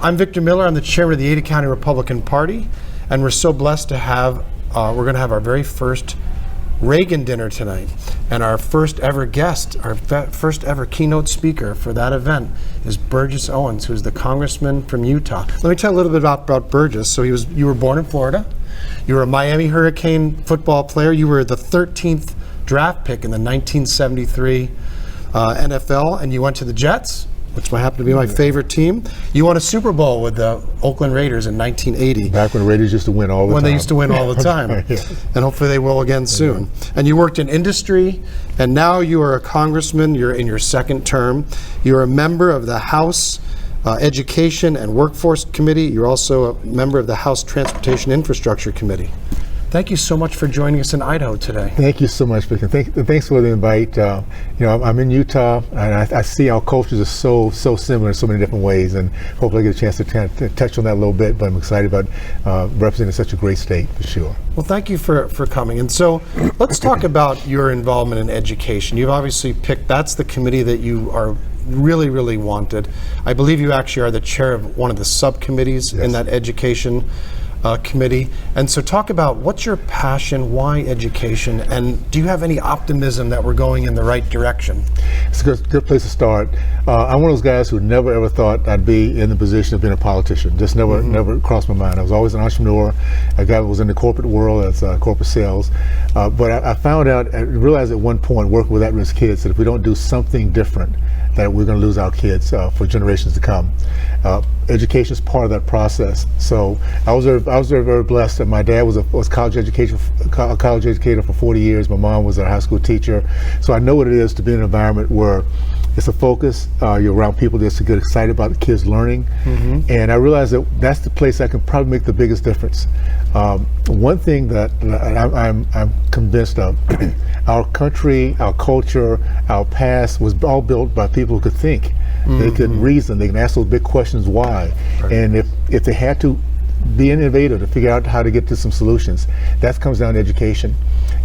I'm Victor Miller. I'm the chairman of the Ada County Republican Party, and we're so blessed to have, we're going to have our very first Reagan Dinner tonight. And our first ever guest, our first ever keynote speaker for that event is Burgess Owens, who's the congressman from Utah. Let me tell you a little bit about Burgess. So you were born in Florida. You were a Miami Hurricane football player. You were the 13th draft pick in the 1973 NFL, and you went to the Jets, which happened to be my favorite team. You won a Super Bowl with the Oakland Raiders in 1980. Back when the Raiders used to win all the time. When they used to win all the time. Yeah. And hopefully they will again soon. And you worked in industry, and now you are a congressman. You're in your second term. You're a member of the House Education and Workforce Committee. You're also a member of the House Transportation Infrastructure Committee. Thank you so much for joining us in Idaho today. Thank you so much, Vic. Thanks for the invite. I'm in Utah, and I see our cultures are so similar in so many different ways, and hopefully I get a chance to touch on that a little bit, but I'm excited about representing such a great state, for sure. Well, thank you for coming. And so let's talk about your involvement in education. You've obviously picked, that's the committee that you are really wanted. I believe you actually are the chair of one of the subcommittees in that education committee. And so talk about what's your passion, why education, and do you have any optimism that we're going in the right direction? It's a good place to start. I'm one of those guys who never ever thought I'd be in the position of being a politician. Just never crossed my mind. I was always an entrepreneur, a guy who was in the corporate world as corporate sales. But I found out, I realized at one point working with at-risk kids that if we don't do something different, that we're going to lose our kids for generations to come. Education is part of that process. So I was very blessed that my dad was a college educator for 40 years. My mom was a high school teacher. So I know what it is to be in an environment where it's a focus. You're around people just to get excited about the kids learning. And I realized that that's the place I can probably make the biggest difference. One thing that I'm convinced of, our country, our culture, our past was all built by people who could think. They could reason, they can ask those big questions why. Right. And if they had to be an innovator to figure out how to get to some solutions, that comes down to education.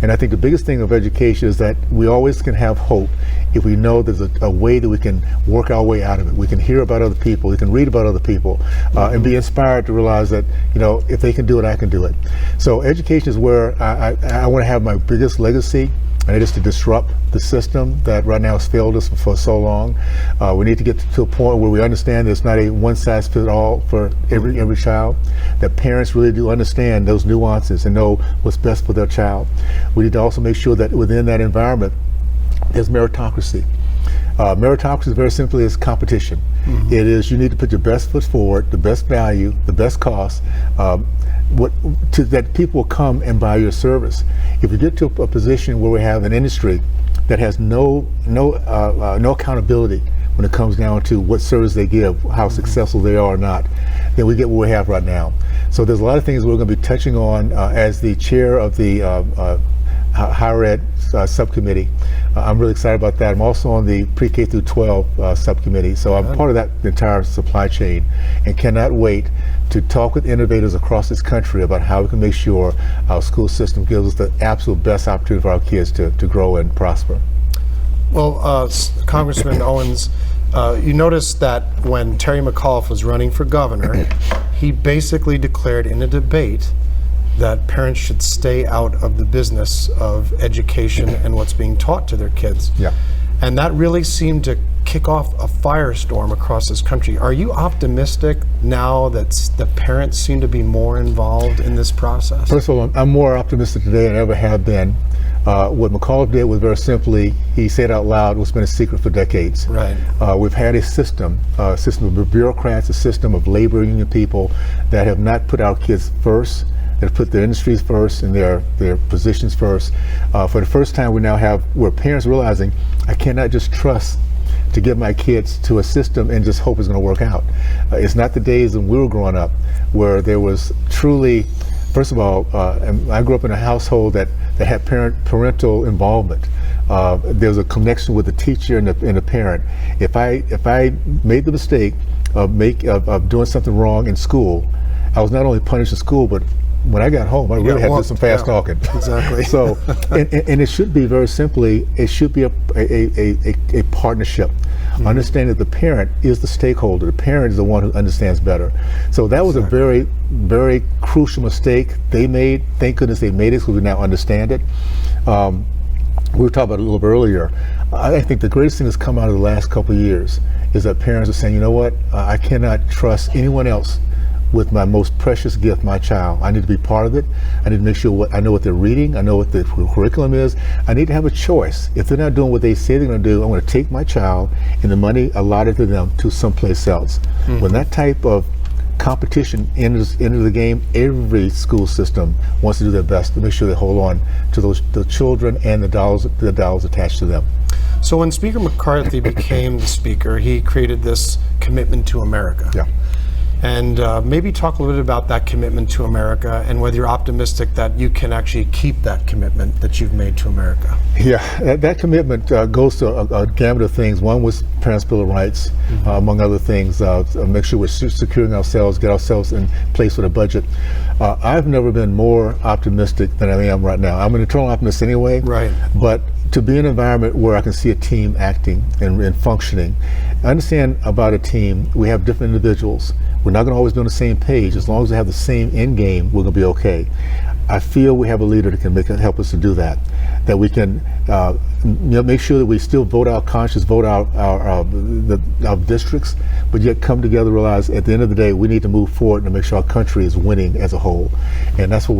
And I think the biggest thing of education is that we always can have hope if we know there's a way that we can work our way out of it. We can hear about other people, we can read about other people, and be inspired to realize that, if they can do it, I can do it. So education is where I want to have my biggest legacy, and it is to disrupt the system that right now has failed us for so long. We need to get to a point where we understand there's not a one-size-fits-all for every child, that parents really do understand those nuances and know what's best for their child. We need to also make sure that within that environment, there's meritocracy. Meritocracy very simply is competition. It is, you need to put your best foot forward, the best value, the best cost, that people will come and buy your service. If we get to a position where we have an industry that has no accountability when it comes down to what service they give, how successful they are or not, then we get what we have right now. So there's a lot of things we're going to be touching on as the chair of the higher ed subcommittee. I'm really excited about that. I'm also on the pre-K through 12 subcommittee, so I'm part of that entire supply chain and cannot wait to talk with innovators across this country about how we can make sure our school system gives us the absolute best opportunity for our kids to grow and prosper. Well, Congressman Owens, you noticed that when Terry McAuliffe was running for governor, he basically declared in a debate that parents should stay out of the business of education and what's being taught to their kids. Yeah. And that really seemed to kick off a firestorm across this country. Are you optimistic now that the parents seem to be more involved in this process? First of all, I'm more optimistic today than I ever have been. What McAuliffe did was very simply, he said out loud what's been a secret for decades. Right. We've had a system of bureaucrats, a system of labor union people that have not put our kids first, that have put their industries first and their positions first. For the first time, we're parents realizing I cannot just trust to give my kids to a system and just hope it's going to work out. It's not the days when we were growing up where there was truly, first of all, I grew up in a household that had parental involvement. There was a connection with the teacher and the parent. If I made the mistake of doing something wrong in school, I was not only punished in school, but when I got home, I really had to do some fast talking. Exactly. So, and it should be very simply, it should be a partnership. Understanding that the parent is the stakeholder. The parent is the one who understands better. So that was a very, very crucial mistake they made. Thank goodness they made it, because we now understand it. We were talking about it a little bit earlier. I think the greatest thing that's come out of the last couple of years is that parents are saying, you know what, I cannot trust anyone else with my most precious gift, my child. I need to be part of it. I need to make sure I know what they're reading. I know what the curriculum is. I need to have a choice. If they're not doing what they say they're going to do, I'm going to take my child and the money allotted to them to someplace else. When that type of competition enters the game, every school system wants to do their best to make sure they hold on to the children and the dollars attached to them. So when Speaker McCarthy became the speaker, he created this commitment to America. Yeah. And maybe talk a little bit about that commitment to America and whether you're optimistic that you can actually keep that commitment that you've made to America. Yeah, that commitment goes to a gamut of things. One was Parents' Bill of Rights, among other things. Make sure we're securing ourselves, get ourselves in place with a budget. I've never been more optimistic than I am right now. I'm an eternal optimist anyway. Right. But to be in an environment where I can see a team acting and functioning, I understand about a team, we have different individuals. We're not going to always be on the same page. As long as we have the same end game, we're going to be okay. I feel we have a leader that can help us to do that. That we can make sure that we still vote our conscience, vote our districts, but yet come together, realize at the end of the day we need to move forward and make sure our country is winning as a whole. And that's where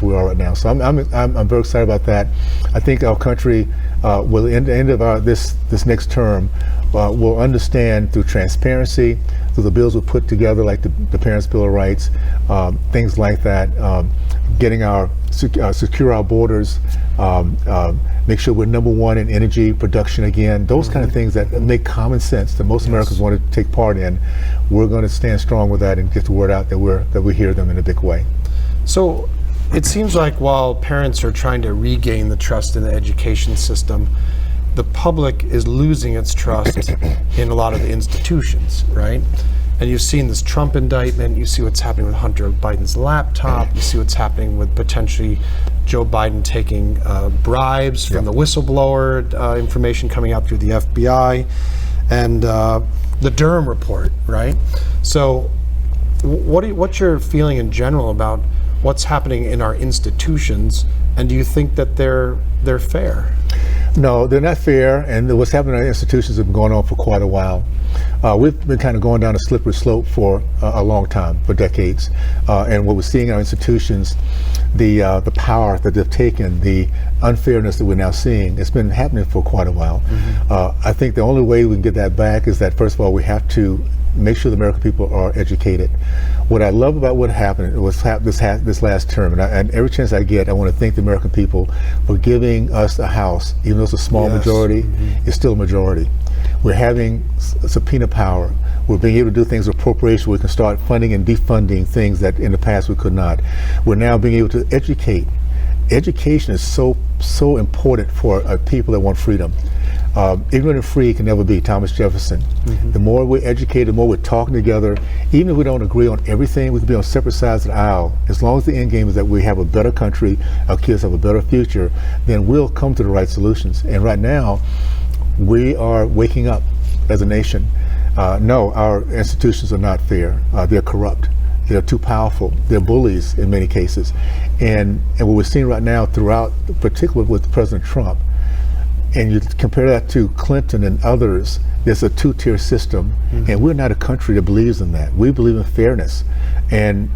we are right now. So I'm very excited about that. I think our country will, at the end of this next term, will understand through transparency, through the bills we put together, like the Parents' Bill of Rights, things like that, getting secure our borders, make sure we're number one in energy production again, those kind of things that make common sense that most Americans want to take part in. We're going to stand strong with that and get the word out that we hear them in a big way. So it seems like while parents are trying to regain the trust in the education system, the public is losing its trust in a lot of the institutions, right? And you've seen this Trump indictment, you see what's happening with Hunter Biden's laptop, you see what's happening with potentially Joe Biden taking bribes from the whistleblower, information coming out through the FBI, and the Durham report, right? So what's your feeling in general about what's happening in our institutions, and do you think that they're fair? No, they're not fair, and what's happening in our institutions has been going on for quite a while. We've been kind of going down a slippery slope for a long time, for decades. And what we're seeing in our institutions, the power that they've taken, the unfairness that we're now seeing, it's been happening for quite a while. I think the only way we can get that back is that, first of all, we have to make sure the American people are educated. What I love about what happened was this last term, and every chance I get, I want to thank the American people for giving us a House, even though it's a small majority, it's still a majority. We're having subpoena power. We're being able to do things with appropriation. We can start funding and defunding things that in the past we could not. We're now being able to educate. Education is so important for people that want freedom. Ignorant and free can never be, Thomas Jefferson. The more we're educated, the more we're talking together, even if we don't agree on everything, we can be on separate sides of the aisle. As long as the end game is that we have a better country, our kids have a better future, then we'll come to the right solutions. And right now, we are waking up as a nation. No, our institutions are not fair. They're corrupt. They're too powerful. They're bullies in many cases. And what we're seeing right now throughout, particularly with President Trump, and you compare that to Clinton and others, there's a two-tier system, and we're not a country that believes in that. We believe in fairness, and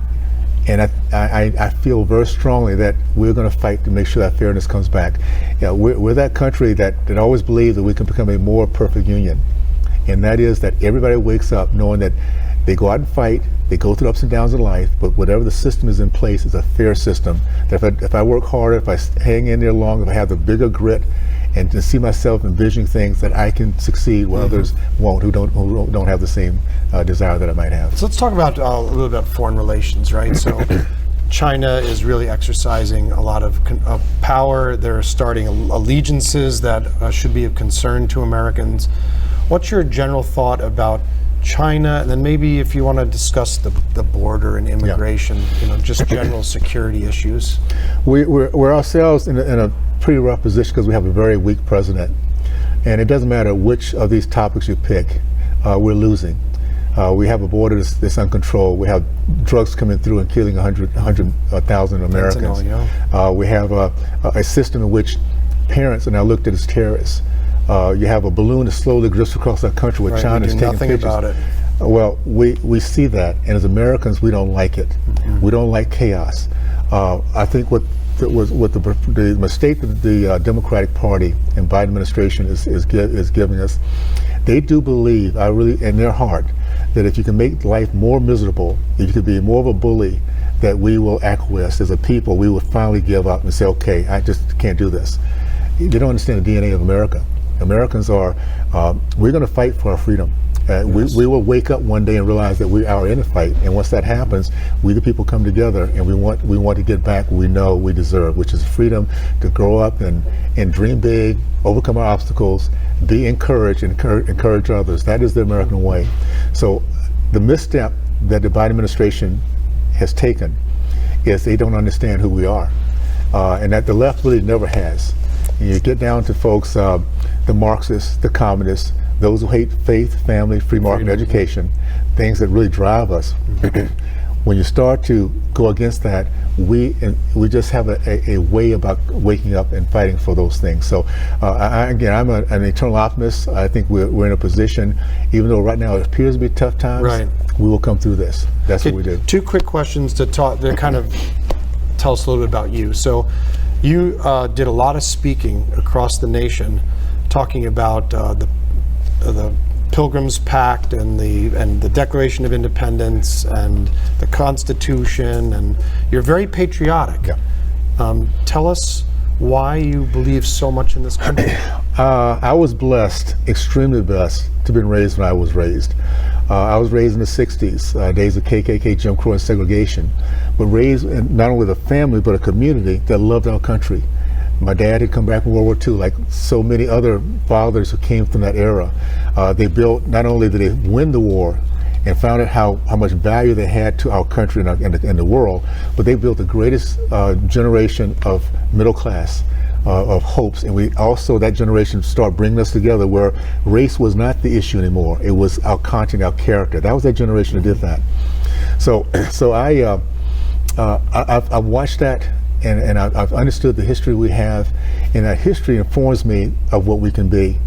I feel very strongly that we're going to fight to make sure that fairness comes back. We're that country that always believes that we can become a more perfect union, and that is that everybody wakes up knowing that they go out and fight, they go through ups and downs in life, but whatever the system is in place is a fair system. That if I work harder, if I hang in there long, if I have the bigger grit, and to see myself envisioning things that I can succeed where others won't, who don't have the same desire that I might have. So let's talk about a little bit about foreign relations, right? So China is really exercising a lot of power. They're starting allegiances that should be of concern to Americans. What's your general thought about China, and then maybe if you want to discuss the border and immigration, just general security issues? We're ourselves in a pretty rough position because we have a very weak president, And it doesn't matter which of these topics you pick, we're losing. We have a border that's uncontrolled. We have drugs coming through and killing 100,000 Americans. We have a system in which parents are now looked at as terrorists. You have a balloon that slowly drifts across our country with China taking nothing pictures. about it. Well, we see that, and as Americans, we don't like it. We don't like chaos. I think what the mistake that the Democratic Party and Biden administration is giving us, they do believe, I really, in their heart, that if you can make life more miserable, if you could be more of a bully, that we will acquiesce as a people. We will finally give up and say, okay, I just can't do this. They don't understand the DNA of America. Americans are, we're going to fight for our freedom. We will wake up one day and realize that we are in a fight, and once that happens, we the people come together and we want to get back what we know we deserve, which is freedom to grow up and dream big, overcome our obstacles, be encouraged, and encourage others. That is the American way. So the misstep that the Biden administration has taken is they don't understand who we are, and that the left really never has. And you get down to folks, the Marxists, the communists, those who hate faith, family, free market education, things that really drive us. When you start to go against that, we just have a way about waking up and fighting for those things. So again, I'm an eternal optimist. I think we're in a position, even though right now it appears to be tough times, we will come through this. That's what we do. Two quick questions to kind of tell us a little bit about you. So you did a lot of speaking across the nation, talking about the Pilgrim's Pact and the Declaration of Independence and the Constitution, and you're very patriotic. Tell us why you believe so much in this country. I was blessed, extremely blessed, to be raised when I was raised. I was raised in the 60s, days of KKK, Jim Crow, and segregation, but raised in not only a family, but a community that loved our country. My dad had come back from World War II, like so many other fathers who came from that era. They built, not only did they win the war and found out how much value they had to our country and the world, but they built the greatest generation of middle class, of hopes. And we also, that generation started bringing us together where race was not the issue anymore. It was our content, our character. That was that generation that did that. So I've watched that. And I've understood the history we have, and that history informs me of what we can be.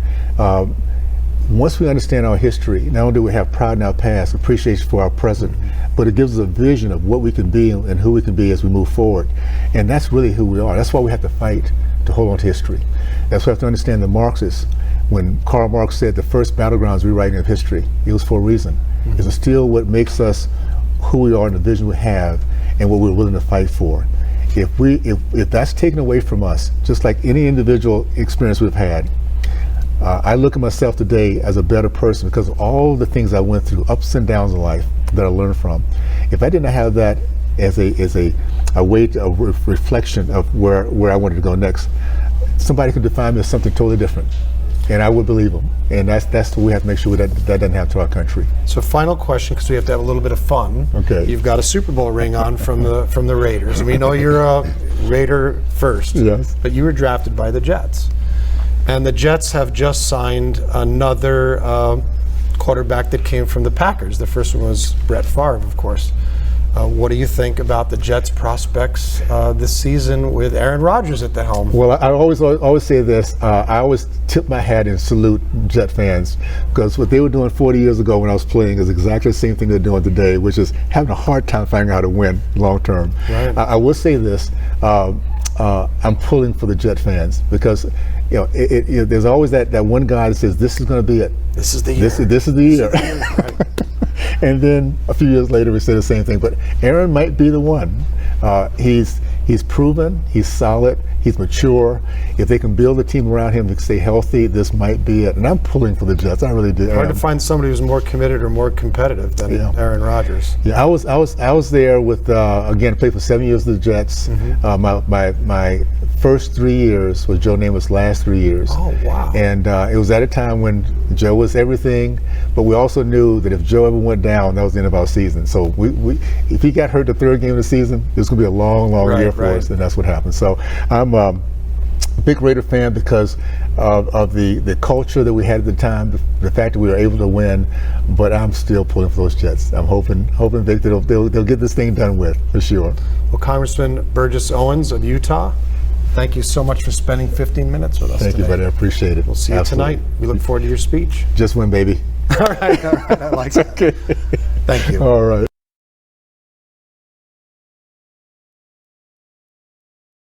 Once we understand our history, not only do we have pride in our past, appreciation for our present, but it gives us a vision of what we can be and who we can be as we move forward. And that's really who we are. That's why we have to fight to hold on to history. That's why we have to understand the Marxists. When Karl Marx said the first battlegrounds rewriting of history, it was for a reason. It's still what makes us who we are and the vision we have and what we're willing to fight for. If that's taken away from us, just like any individual experience we've had, I look at myself today as a better person because of all the things I went through, ups and downs in life that I learned from. If I didn't have that as a way to a reflection of where I wanted to go next, somebody could define me as something totally different, and I would believe them. And that's what we have to make sure that doesn't happen to our country. So final question, because we have to have a little bit of fun. Okay. You've got a Super Bowl ring on from the Raiders, and we know you're a Raider first. Yes. But you were drafted by the Jets, and the Jets have just signed another quarterback that came from the Packers. The first one was Brett Favre, of course. What do you think about the Jets' prospects this season with Aaron Rodgers at the helm? Well, I always say this. I always tip my hat and salute Jet fans, because what they were doing 40 years ago when I was playing is exactly the same thing they're doing today, which is having a hard time finding out how to win long term. Right. I will say this. I'm pulling for the Jet fans because there's always that one guy that says this is going to be it. This is the year. This is the year. Right. And then a few years later, we say the same thing. But Aaron might be the one. He's proven, he's solid, he's mature. If they can build a team around him to stay healthy, this might be it. And I'm pulling for the Jets. I really do. Hard to find somebody who's more committed or more competitive than Aaron Rodgers. Yeah, I was there with again, played for 7 years with the Jets. My first 3 years was Joe Namath's last 3 years. Oh wow! And it was at a time when Joe was everything, but we also knew that if Joe ever went down, that was the end of our season. So if he got hurt the third game of the season, it was going to be a long year for us, and that's what happened. So I'm big Raider fan because of the culture that we had at the time, the fact that we were able to win. But I'm still pulling for those Jets. I'm hoping, Vic, that they'll get this thing done with, for sure. Well, Congressman Burgess Owens of Utah, thank you so much for spending 15 minutes with us Thank today. you, buddy. I appreciate it. We'll see you Absolutely. tonight. We look forward to your speech. Just win, baby. All right, I like that. Okay. Thank you. All right.